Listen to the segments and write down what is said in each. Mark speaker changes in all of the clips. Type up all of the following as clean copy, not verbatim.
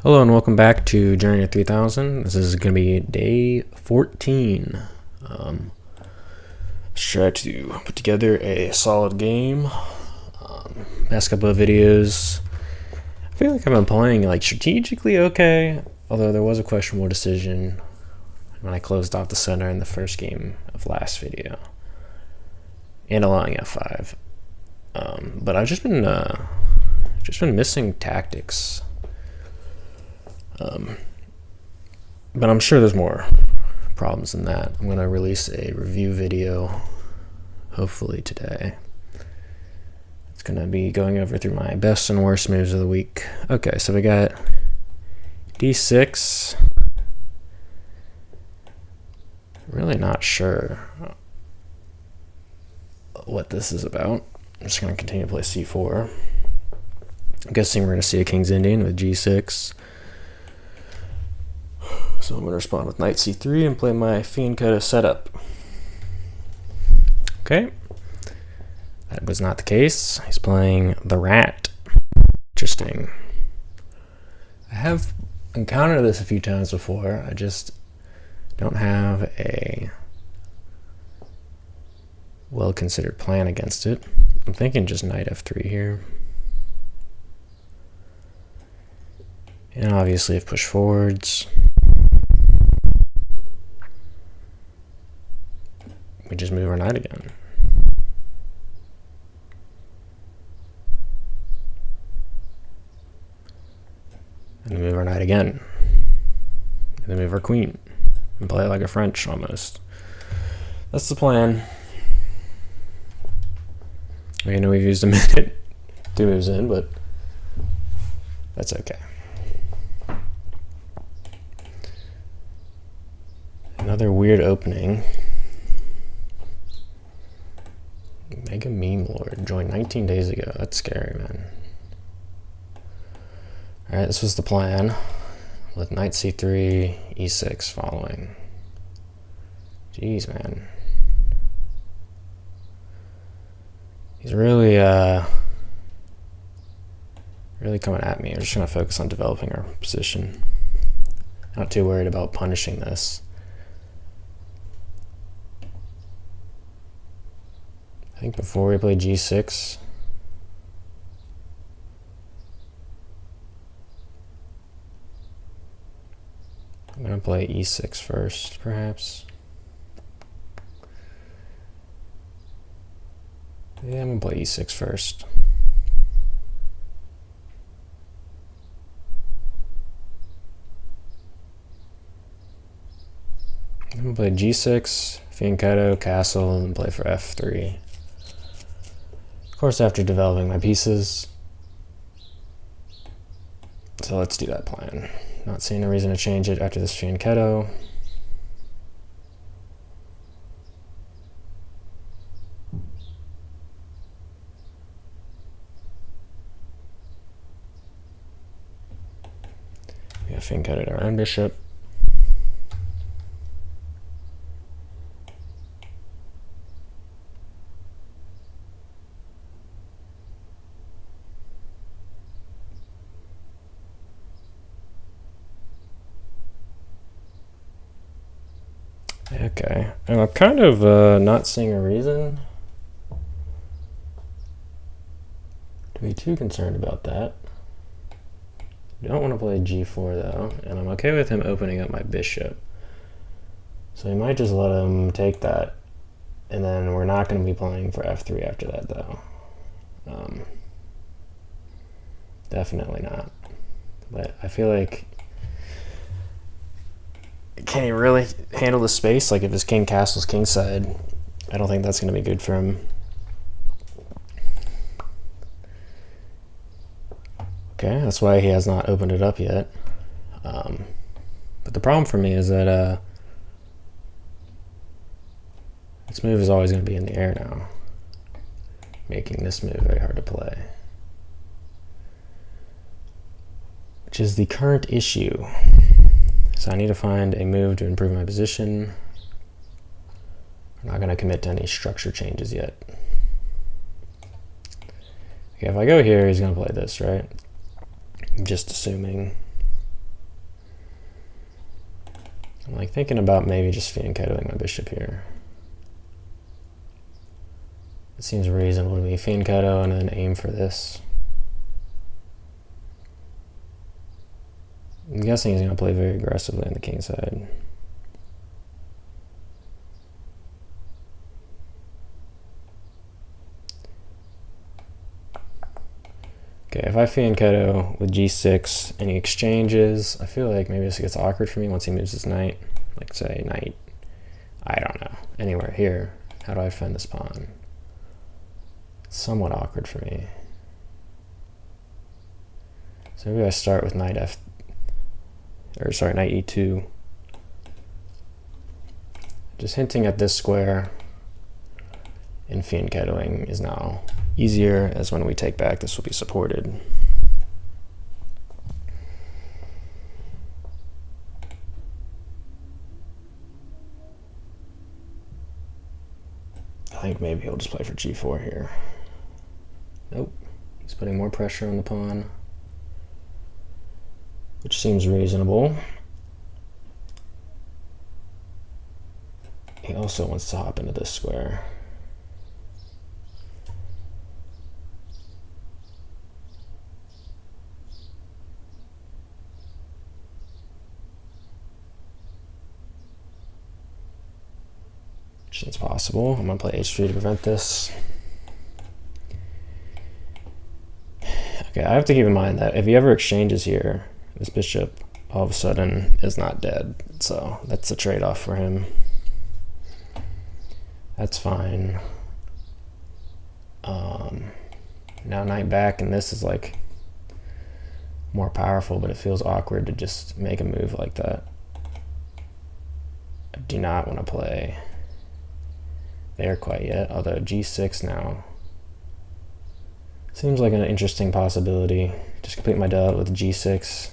Speaker 1: Hello and welcome back to Journey to 3000. This is going to be day 14. Let's try to put together a solid game. Past couple of videos, I feel like I've been playing strategically okay, although there was a questionable decision when I closed off the center in the first game of last video and allowing f5. But I've just been missing tactics. But I'm sure there's more problems than that. I'm going to release a review video hopefully today. It's going to be going over through my best and worst moves of the week. Okay, so we got d6. Really not sure what this is about. I'm just going to continue to play c4. I'm guessing we're going to see a King's Indian with g6. So I'm going to respond with knight c3 and play my fianchetto setup. Okay. That was not the case. He's playing the rat. Interesting. I have encountered this a few times before. I just don't have a well-considered plan against it. I'm thinking just knight f3 here. And obviously if push forwards, we just move our knight again. And then move our knight again. And then move our queen. And play it like a French almost. That's the plan. I know we've used a minute 2 moves in, but that's okay. Another weird opening. Mega Meme Lord joined 19 days ago. That's scary, man. Alright, this was the plan. With knight c3, e6 following. Jeez, man. He's really coming at me. I'm just going to focus on developing our position. Not too worried about punishing this. I think before we play g6, I'm going to play e6 first, perhaps. Yeah, I'm going to play e6 first. I'm going to play g6, fianchetto, castle, and play for f3. Of course, after developing my pieces. So let's do that plan. Not seeing a reason to change it after this fianchetto. We have fianchettoed our own bishop. Okay, and I'm kind of not seeing a reason to be too concerned about that. Don't want to play g4 though, and I'm okay with him opening up my bishop. So he might just let him take that, and then we're not going to be playing for f3 after that though. Definitely not. But I feel like, can he really handle the space? Like if his king castles kingside, I don't think that's going to be good for him. Okay, that's why he has not opened it up yet. But the problem for me is that this move is always going to be in the air now, making this move very hard to play, which is the current issue. So I need to find a move to improve my position. I'm not going to commit to any structure changes yet. Okay, if I go here, he's going to play this, right? I'm just assuming. I'm like thinking about maybe just fianchettoing my bishop here. It seems reasonable to me. Fianchetto and then aim for this. I'm guessing he's going to play very aggressively on the king side. Okay, if I fianchetto with g6 and he exchanges, I feel like maybe this gets awkward for me once he moves his knight. Like say knight, I don't know, anywhere here. How do I defend this pawn? It's somewhat awkward for me. So maybe I start with knight knight e2. Just hinting at this square, and fianchettoing is now easier, as when we take back this will be supported. I think maybe he'll just play for g4 here. Nope, he's putting more pressure on the pawn, which seems reasonable. He also wants to hop into this square. Which is possible. I'm going to play h3 to prevent this. Okay, I have to keep in mind that if he ever exchanges here, this bishop all of a sudden is not dead. So that's a trade-off for him. That's fine. Now knight back, and this is like more powerful, but it feels awkward to just make a move like that. I do not want to play there quite yet, although g6 now seems like an interesting possibility. Just complete my dove with g6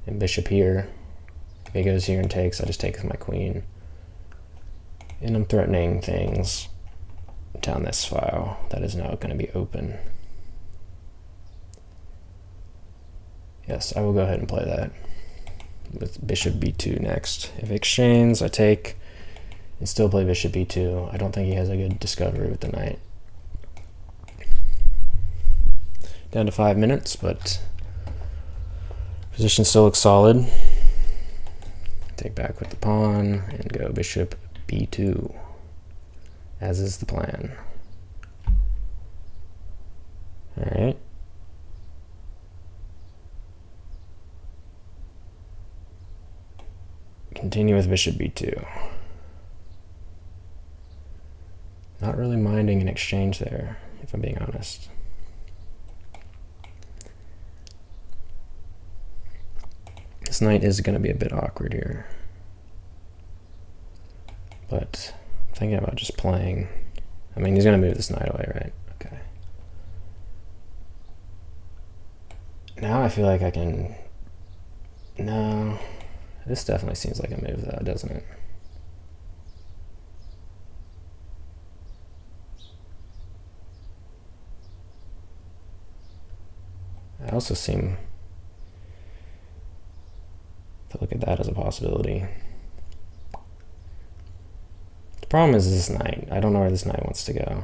Speaker 1: and bishop here. If he goes here and takes, I just take with my queen. And I'm threatening things down this file that is now going to be open. Yes, I will go ahead and play that with bishop b2 next. If it exchanges, I take and still play bishop b2. I don't think he has a good discovery with the knight. Down to 5 minutes, but position still looks solid. Take back with the pawn and go bishop b2, as is the plan. All right. Continue with bishop b2. Not really minding an exchange there, if I'm being honest. This knight is going to be a bit awkward here. But I'm thinking about just playing. I mean, he's going to move this knight away, right? Okay. Now I feel like I can... No. This definitely seems like a move, though, doesn't it? I also seem to look at that as a possibility. The problem is this knight. I don't know where this knight wants to go.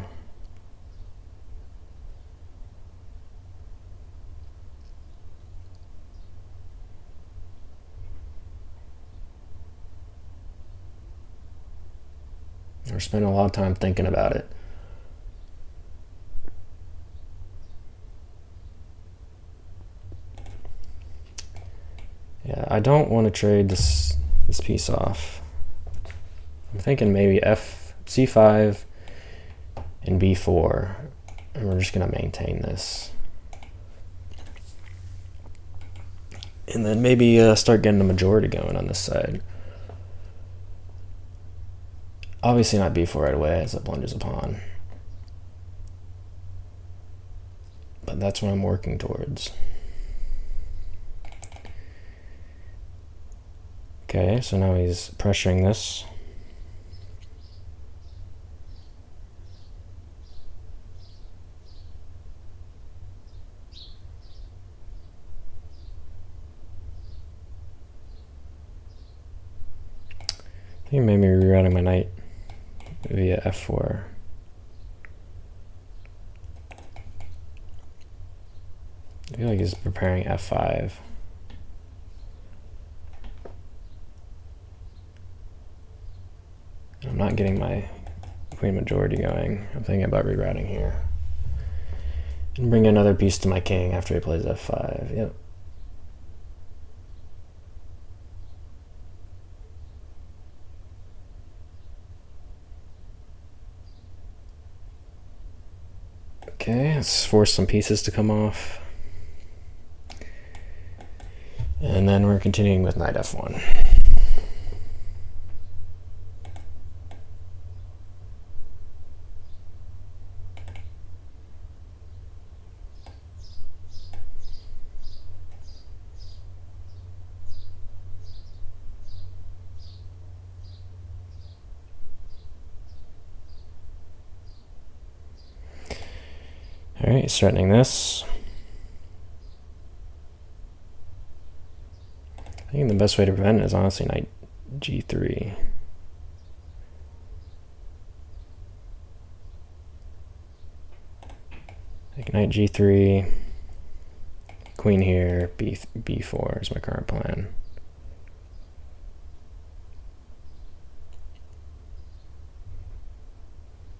Speaker 1: We're spending a lot of time thinking about it. Yeah, I don't want to trade this piece off. I'm thinking maybe c5 and b4, and we're just going to maintain this. And then maybe start getting the majority going on this side. Obviously not b4 right away as it plunges a pawn. But that's what I'm working towards. Okay, so now he's pressuring this. I think maybe rerouting my knight via f4. I feel like he's preparing f5. I'm not getting my queen majority going. I'm thinking about rerouting here. And bring another piece to my king after he plays f5. Yep. Okay, let's force some pieces to come off. And then we're continuing with knight f1. All right, threatening this. I think the best way to prevent it is honestly knight g3. Like knight g3, queen here, b4 is my current plan.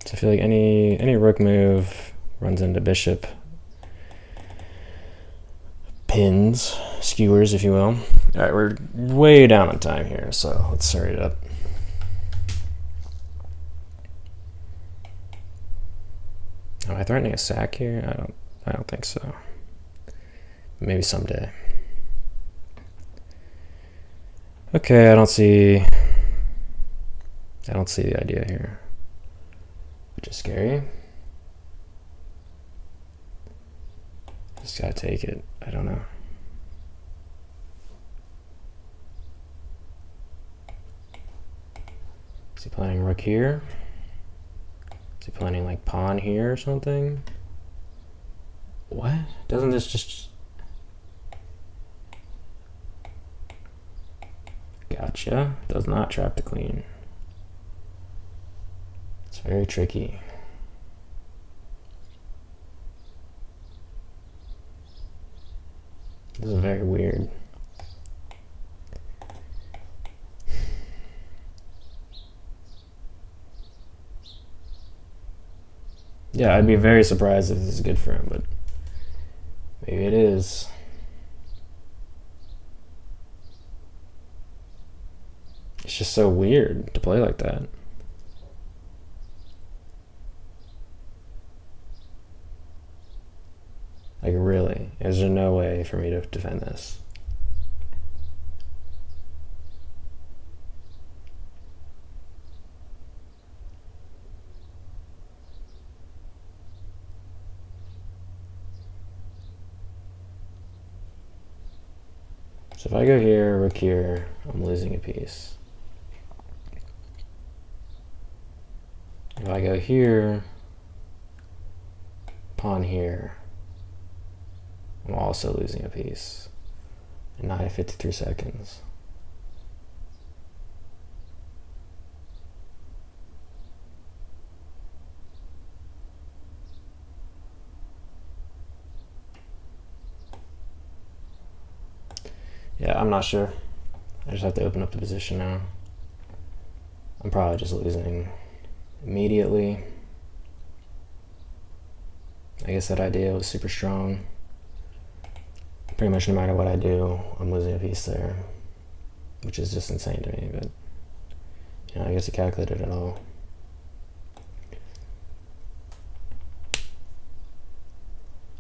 Speaker 1: So I feel like any rook move runs into bishop pins, skewers, if you will. All right, we're way down on time here, so let's hurry it up. Am I threatening a sack here? I don't think so. Maybe someday. Okay, I don't see the idea here, which is scary. Just gotta take it. I don't know. Is he planning rook here? Is he planning like pawn here or something? What? Doesn't this just... Gotcha. Does not trap the queen. It's very tricky. This is very weird. Yeah, I'd be very surprised if this is good for him, but maybe it is. It's just so weird to play like that. Like really, is there no way for me to defend this? So if I go here, rook here, I'm losing a piece. If I go here, pawn here, I'm also losing a piece. And now I have 53 seconds. Yeah, I'm not sure. I just have to open up the position now. I'm probably just losing immediately. I guess that idea was super strong. Pretty much no matter what I do, I'm losing a piece there, which is just insane to me, but you know, I guess I calculated it all.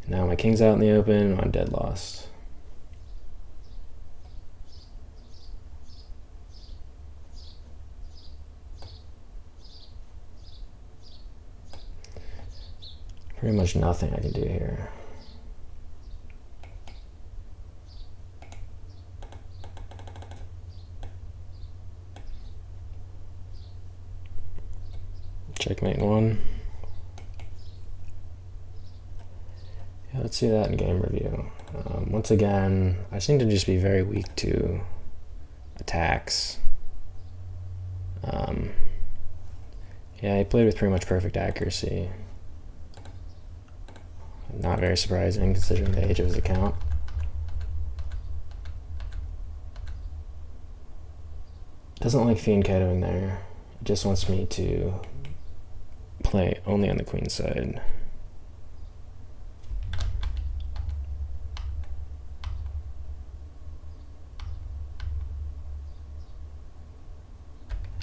Speaker 1: Now my king's out in the open, I'm dead lost. Pretty much nothing I can do here. Checkmate one. Yeah, let's see that in game review. Once again, I seem to just be very weak to attacks. Yeah, he played with pretty much perfect accuracy. Not very surprising considering the age of his account. Doesn't like fiend ketoing there. It just wants me to play only on the queen side. And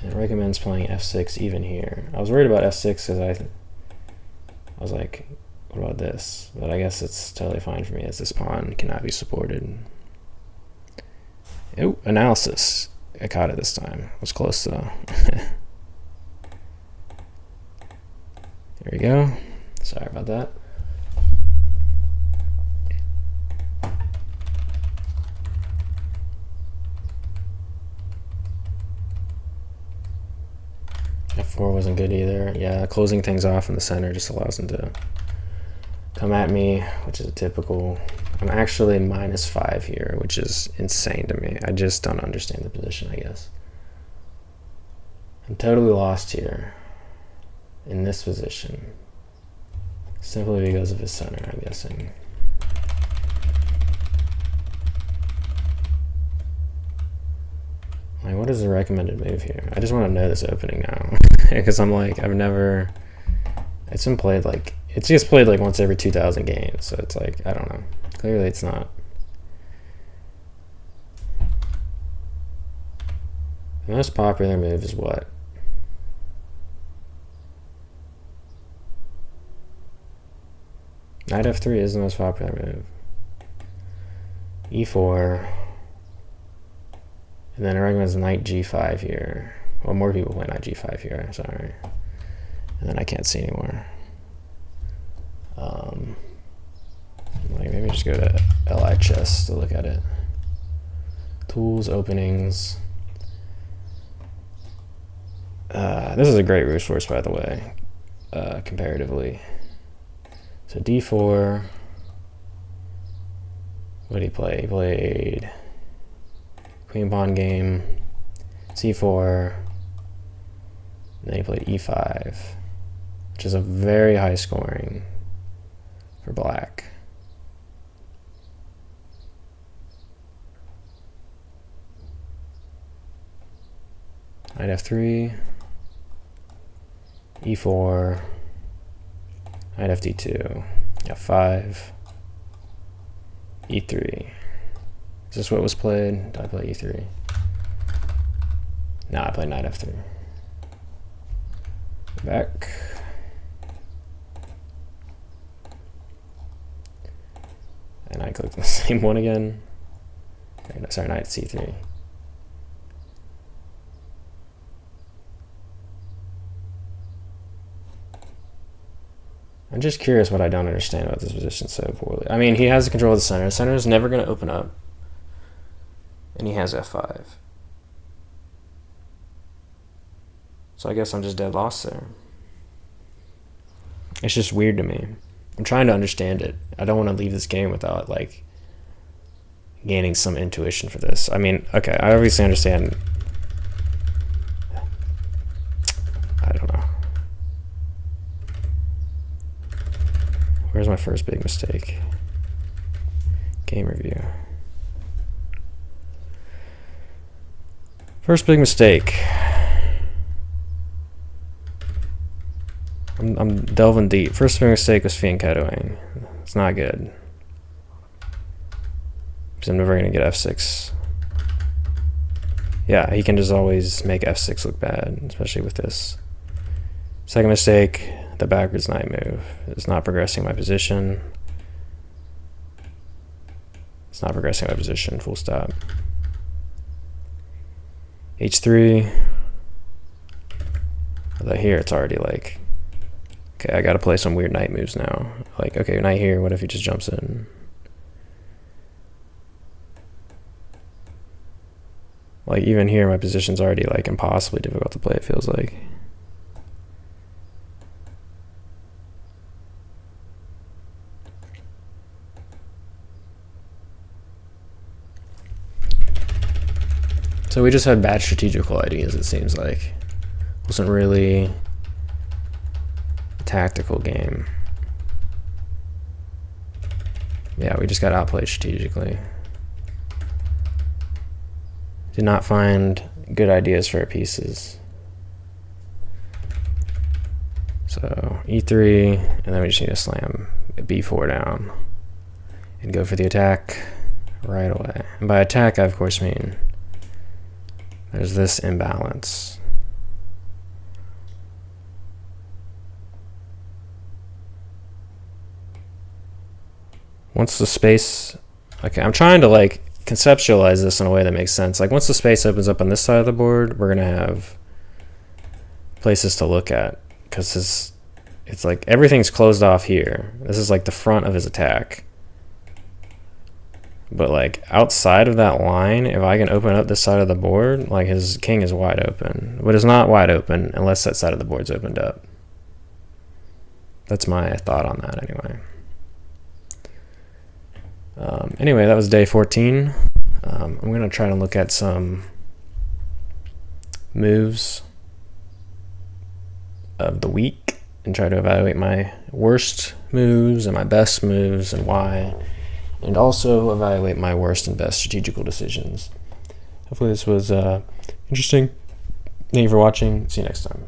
Speaker 1: it recommends playing f6 even here. I was worried about f6 because I was like, what about this? But I guess it's totally fine for me as this pawn cannot be supported. Ooh, analysis. I caught it this time. It was close though. There we go. Sorry about that. F4 wasn't good either. Yeah, closing things off in the center just allows them to come at me, which is a typical. I'm actually -5 here, which is insane to me. I just don't understand the position, I guess. I'm totally lost here in this position, simply because of his center, I'm guessing. Like, what is the recommended move here? I just want to know this opening now, because I'm like, it's been played like, it's just played like once every 2,000 games, so it's like, I don't know. Clearly it's not. The most popular move is what? Knight f3 is the most popular move. e4. And then it recommends knight g5 here. Well, more people play knight g5 here, sorry. And then I can't see anymore. Like maybe just go to LI chess to look at it. Tools, openings. This is a great resource, by the way, comparatively. So d4. What did he play? He played queen pawn game, c4, and then he played e5, which is a very high scoring for black. Knight f3, e4, knight fd2, f5, e3. Is this what was played? Did I play e3? No, I played knight f3. Back. And I clicked the same one again. Sorry, knight c3. I'm just curious what I don't understand about this position so poorly. I mean, he has the control of the center. The center is never going to open up. And he has f5. So I guess I'm just dead lost there. It's just weird to me. I'm trying to understand it. I don't want to leave this game without like gaining some intuition for this. I mean, okay, I obviously understand. I don't know. Where's my first big mistake? Game review. First big mistake. I'm delving deep. First big mistake was fiend ketoing. It's not good. Because I'm never going to get f6. Yeah, he can just always make f6 look bad, especially with this. Second mistake, the backwards knight move. It's not progressing my position. It's not progressing my position, full stop. h3. Although here it's already like, okay, I gotta play some weird knight moves now. Like, okay, knight here, what if he just jumps in? Like, even here, my position's already like impossibly difficult to play, it feels like. So we just had bad strategical ideas, it seems like. Wasn't really a tactical game. Yeah, we just got outplayed strategically. Did not find good ideas for our pieces. So e3, and then we just need to slam b4 down and go for the attack right away. And by attack, I of course mean there's this imbalance. Once the space, okay, I'm trying to like conceptualize this in a way that makes sense. Like once the space opens up on this side of the board, we're gonna have places to look at, because it's like everything's closed off here. This is like the front of his attack. But like outside of that line, if I can open up this side of the board, like his king is wide open. But it's not wide open unless that side of the board's opened up. That's my thought on that anyway. Anyway, that was day 14. I'm going to try to look at some moves of the week and try to evaluate my worst moves and my best moves and why, and also evaluate my worst and best strategical decisions. Hopefully this was interesting. Thank you for watching. See you next time.